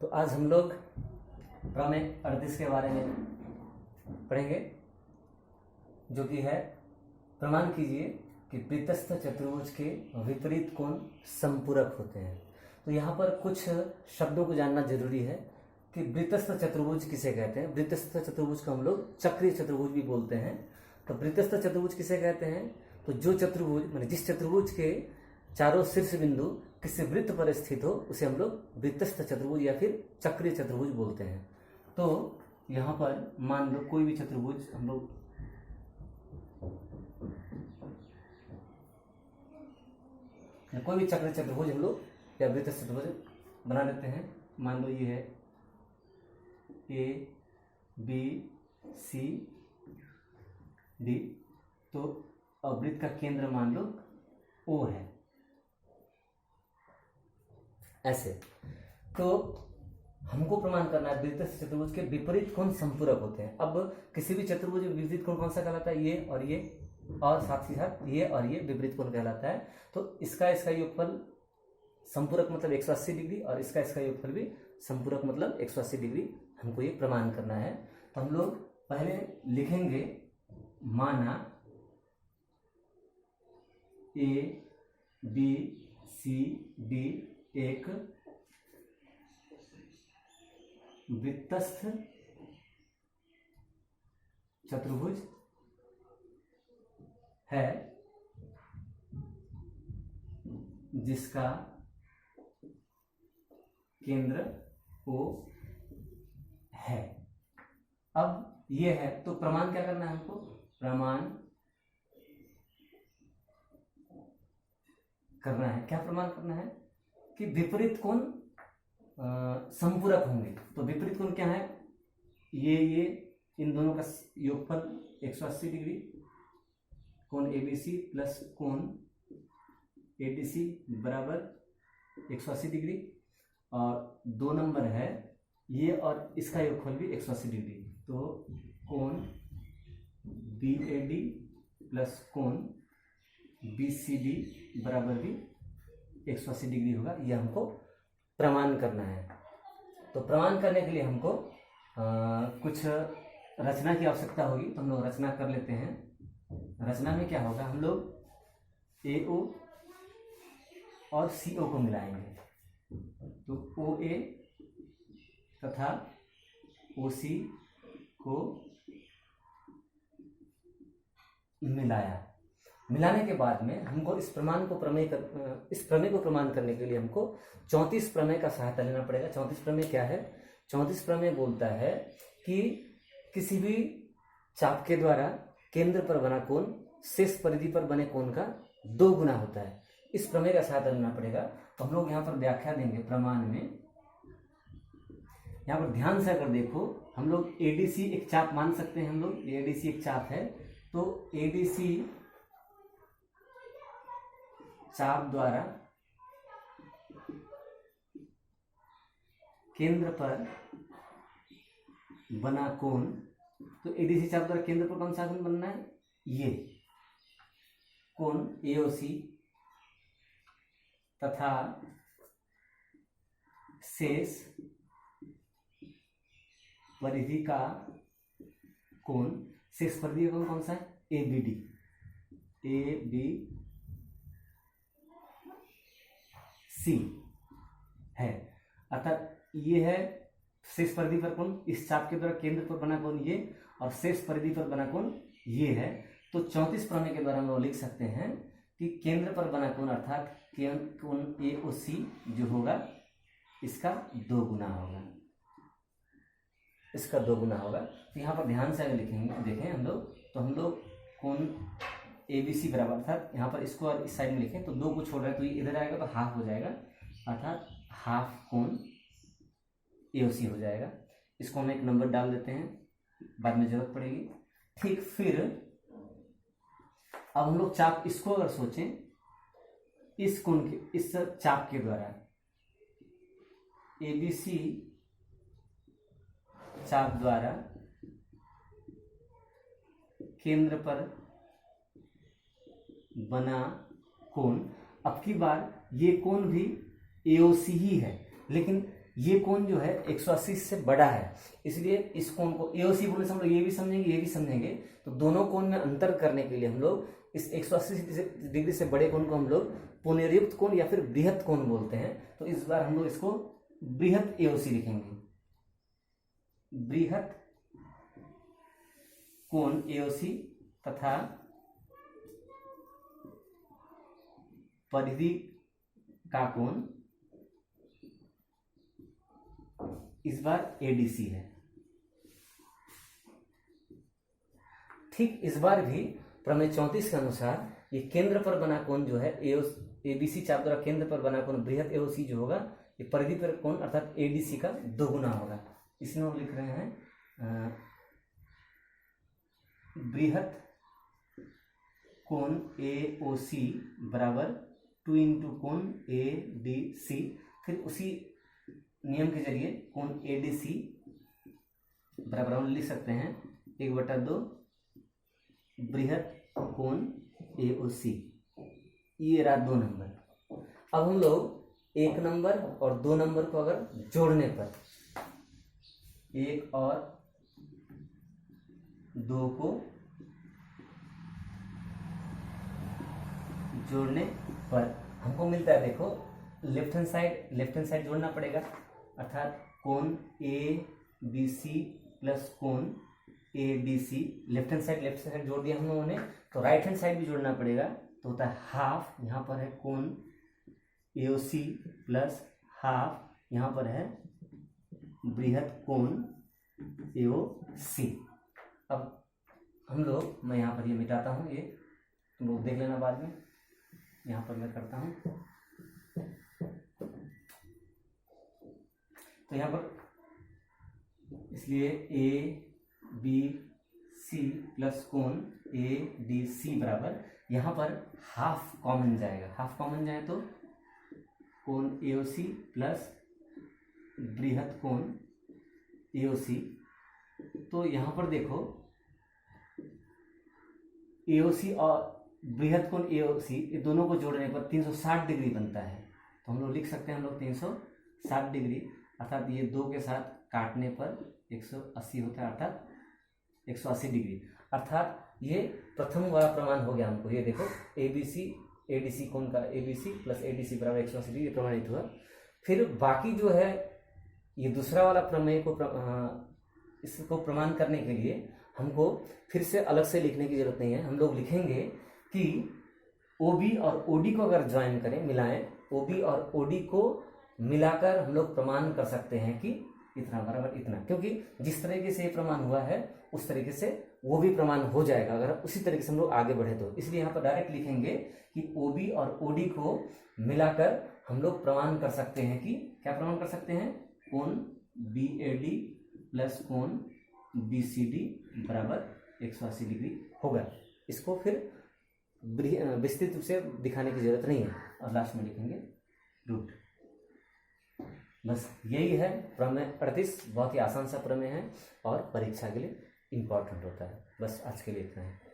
तो आज हम लोग प्रमेय 38 के बारे में पढ़ेंगे, जो कि है प्रमाण कीजिए कि वृत्तस्थ चतुर्भुज के विपरीत कोण संपूरक होते हैं। तो यहाँ पर कुछ शब्दों को जानना जरूरी है कि वृत्तस्थ चतुर्भुज किसे कहते हैं। वृत्तस्थ चतुर्भुज को हम लोग चक्रीय चतुर्भुज भी बोलते हैं। तो वृत्तस्थ चतुर्भुज किसे कहते हैं? तो जो चतुर्भुज माने जिस चतुर्भुज के चारों शीर्ष बिंदु किसी वृत्त पर स्थित हो उसे हम लोग वृत्तस्थ चतुर्भुज या फिर चक्रीय चतुर्भुज बोलते हैं। तो यहाँ पर मान लो कोई भी चतुर्भुज हम लोग कोई भी चक्रीय चतुर्भुज हम लोग या वृत्तस्थ चतुर्भुज बना लेते हैं। मान लो ये है ए बी सी डी, तो वृत्त का केंद्र मान लो ओ है, ऐसे। तो हमको प्रमाण करना है वृत्तस्थ चतुर्भुज के विपरीत कोण संपूरक होते हैं। अब किसी भी चतुर्भुज में विपरीत कोण कौन सा कहलाता है? ये और ये, और साथ ही साथ ये और ये विपरीत कोण कहलाता है। तो इसका योगफल संपूरक मतलब 180 डिग्री, और इसका योगफल भी संपूरक मतलब 180 डिग्री हमको ये प्रमाण करना है। तो हम लोग पहले लिखेंगे, माना ए बी सी डी एक वृत्तस्थ चतुर्भुज है जिसका केंद्र O है। अब ये है, तो प्रमाण क्या करना है हमको? प्रमाण करना है, क्या प्रमाण करना है? कि विपरीत कोण संपूरक होंगे। तो विपरीत कोण क्या है? ये इन दोनों का योगफल 180 डिग्री, कोण एबीसी प्लस कोण एडीसी बराबर 180 डिग्री, और 2 नंबर है ये और इसका योगफल भी 180 डिग्री। तो कोण बीएडी प्लस कोण बीसीडी बराबर भी 180 डिग्री होगा। ये हमको प्रमाण करना है। तो प्रमाण करने के लिए हमको कुछ रचना की आवश्यकता होगी, तो हम लोग रचना कर लेते हैं। रचना में क्या होगा? हम लोग AO और CO को मिलाएंगे। तो OA तथा OC को मिलाने के बाद में हमको इस प्रमेय को प्रमाण करने के लिए हमको 34 प्रमेय का सहायता लेना पड़ेगा। 34 प्रमेय क्या है? 34 प्रमेय बोलता है कि किसी भी चाप के द्वारा केंद्र पर बना कोण शेष परिधि पर बने कोण का 2 गुना होता है। इस प्रमेय का सहायता लेना पड़ेगा। तो हम लोग यहाँ पर व्याख्या देंगे प्रमाण में। यहाँ पर ध्यान से अगर देखो, हम लोग एडीसी एक चाप मान सकते हैं। हम लोग एडीसी एक चाप है, तो एडीसी चाप द्वारा केंद्र पर बना कोण, तो एडीसी चाप द्वारा केंद्र पर कौन सा कोण बनना है? ये कोण एओसी तथा शेष परिधि का कोण, शेष परिधि का कोण कौन सा है? एबीडी, सी है। अर्थात ये है शेष परिधि पर कोण, इस चाप के द्वारा केंद्र पर बना कोण ये, और शेष परिधि पर बना कोण ये है। तो 34 प्रमेय के द्वारा हम लोग लिख सकते हैं कि केंद्र पर बना कोण अर्थात कोण AOC जो होगा इसका 2 गुना होगा, इसका 2 गुना होगा। तो यहाँ पर ध्यान से अगर लिखेंगे, देखें हम लोग, तो हम लोग कोण ABC बराबर, अर्थात यहाँ पर इसको और इस साइड में लिखें तो 2 को छोड़ रहे हैं, तो ये इधर आएगा तो हाफ हो जाएगा, अर्थात हाफ कोण AOC हो जाएगा। इसको हम एक नंबर डाल देते हैं, बाद में जरूरत पड़ेगी। ठीक, फिर अब हम लोग चाप इसको अगर सोचें, इस कोण के, इस चाप के द्वारा ABC चाप द्वारा केंद्र पर बना कोण, अब की बार ये कोण भी AOC ही है, लेकिन ये कोण जो है 180 से बड़ा है, इसलिए इस कोण को एओसी बोलने से हम लोग ये भी समझेंगे, ये भी समझेंगे। तो दोनों कोण में अंतर करने के लिए हम लोग इस 180 डिग्री से बड़े कोण को हम लोग पुनर्युक्त कोण या फिर बृहत कोण बोलते हैं। तो इस बार हम लोग इसको बृहत एओसी लिखेंगे, बृहत कोण एओसी तथा परिधि का कोण इस बार एडीसी है। ठीक इस बार भी प्रमेय 34 के अनुसार ये केंद्र पर बना कोण जो है एबीसी चाप द्वारा केंद्र पर बना कोण बृहत एओसी जो होगा ये परिधि पर कोण अर्थात एडीसी का दोगुना होगा। इसमें हम लिख रहे हैं बृहत कोण एओसी बराबर 2 इंटू कोण एडीसी। फिर उसी नियम के जरिए कोण एडीसी बराबर हम लिख सकते हैं 1/2 बृहत कोण एओसी। ये रहा 2 नंबर। अब हम लोग 1 नंबर और 2 नंबर को अगर जोड़ने पर 1 और 2 को जोड़ने पर हमको मिलता है, देखो लेफ्ट हैंड साइड जोड़ना पड़ेगा, अर्थात कोण ए बी सी प्लस कोण A D C. Left hand side जोड़ दिया हम लोगों ने, तो राइट हैंड साइड भी जोड़ना पड़ेगा। तो होता है हाफ, यहाँ पर है कोण एओसी प्लस हाफ यहाँ पर है बृहत कोण एओसी। अब हम लोग, मैं यहाँ पर ये मिटाता हूँ, ये तुम लोग देख लेना बाद में, यहाँ पर मैं करता हूँ। तो यहाँ पर इसलिए ए बी सी प्लस कोण ए डी सी बराबर, यहाँ पर हाफ कॉमन जाएगा, हाफ कॉमन जाए तो कोण एओसी प्लस बृहत कोण एओसी। तो यहाँ पर देखो एओसी और बृहत कोण एओसी ये दोनों को जोड़ने पर 360 डिग्री बनता है। तो हम लोग लिख सकते हैं 360 डिग्री, अर्थात ये 2 के साथ काटने पर 180 होता है, अर्थात 180 डिग्री। अर्थात ये प्रथम वाला प्रमाण हो गया हमको। ये देखो एबीसी एडीसी कोण का एबीसी प्लस एडीसी बराबर 180 डिग्री प्रमाणित हुआ। फिर बाकी जो है ये दूसरा वाला प्रमेय को इसको प्रमाण करने के लिए हमको फिर से अलग से लिखने की जरूरत नहीं है। हम लोग लिखेंगे कि ओबी और ओडी को अगर ज्वाइन करें, मिलाएं, ओबी और ओडी को मिलाकर हम लोग प्रमाण कर सकते हैं कि इतना बराबर इतना, क्योंकि जिस तरीके से ये प्रमाण हुआ है उस तरीके से वो भी प्रमाण हो जाएगा अगर उसी तरीके से हम लोग आगे बढ़े तो। इसलिए यहाँ पर डायरेक्ट लिखेंगे कि ओबी और ओडी को मिलाकर हम लोग प्रमाण कर सकते हैं कि क्या प्रमाण कर सकते हैं, कोण बी ए डी प्लस कोण बी सी डी बराबर 180 डिग्री होगा। इसको फिर विस्तृत रूप से दिखाने की जरूरत नहीं है, और लास्ट में लिखेंगे रूट। बस यही है प्रमेय 38। बहुत ही आसान सा प्रमेय है और परीक्षा के लिए इम्पोर्टेंट होता है। बस आज के लिए इतना है।